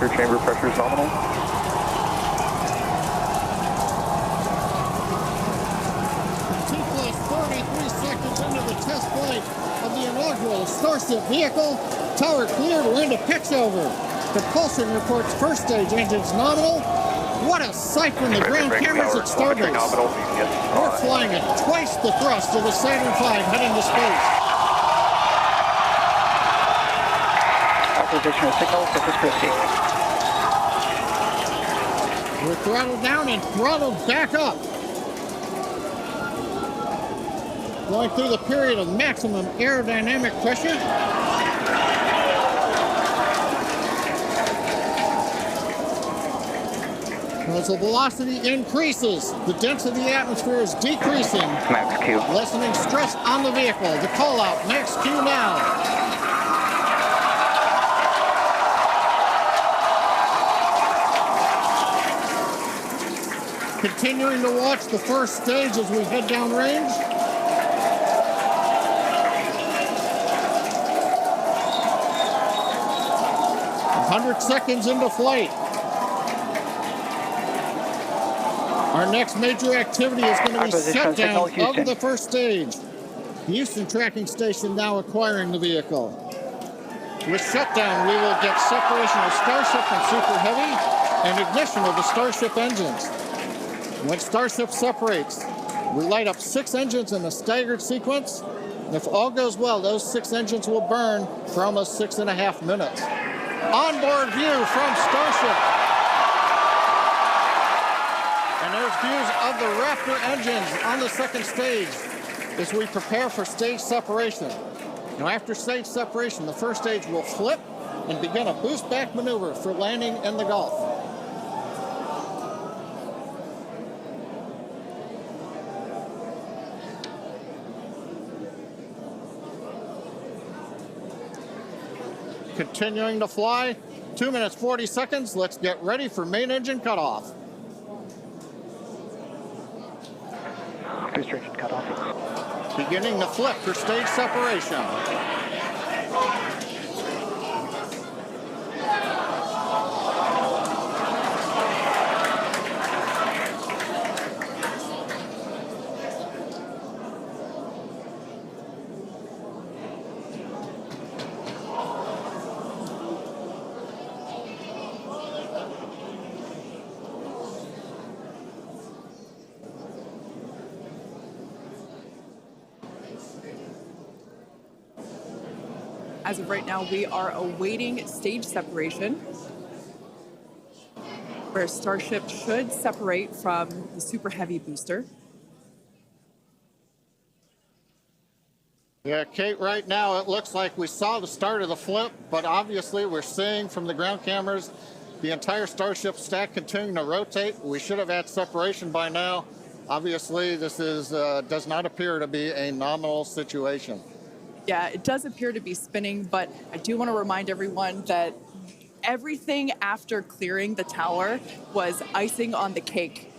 booster chamber pressure is nominal. T+33 seconds into the test flight of the inaugural Starship vehicle. Tower cleared, we're into pitch over. Propulsion reports first stage engines nominal. What a sight from the ground cameras at Starbase. We're flying at twice the thrust of the Saturn V heading to space. Acquisition of signal, surface proceed. We're throttled down and throttled back up. Going through the period of maximum aerodynamic pressure. As the velocity increases, the density of the atmosphere is decreasing. Max Q. Lessening stress on the vehicle. The call out, Max Q now. Continuing to watch the first stage as we head downrange. A 100 seconds into flight. Our next major activity is going to be shutdown of the first stage. The Houston tracking station now acquiring the vehicle. With shutdown, we will get separation of Starship and Super Heavy and ignition of the Starship engines. When Starship separates, we light up 6 engines in a staggered sequence. And if all goes well, those 6 engines will burn for almost 6.5 minutes. Onboard view from Starship. And there's views of the Raptor engines on the second stage as we prepare for stage separation. Now, after stage separation, the first stage will flip and begin a boost back maneuver for landing in the Gulf. Continuing to fly, 2 minutes 40 seconds. Let's get ready for main engine cutoff. Booster engine cutoff. Beginning the flip for stage separation. As of right now, we are awaiting stage separation, where Starship should separate from the Super Heavy booster. Yeah, Kate, right now it looks like we saw the start of the flip, but obviously we're seeing from the ground cameras the entire Starship stack continuing to rotate. We should have had separation by now. Obviously, this is does not appear to be a nominal situation. Yeah, it does appear to be spinning, but I do want to remind everyone that everything after clearing the tower was icing on the cake.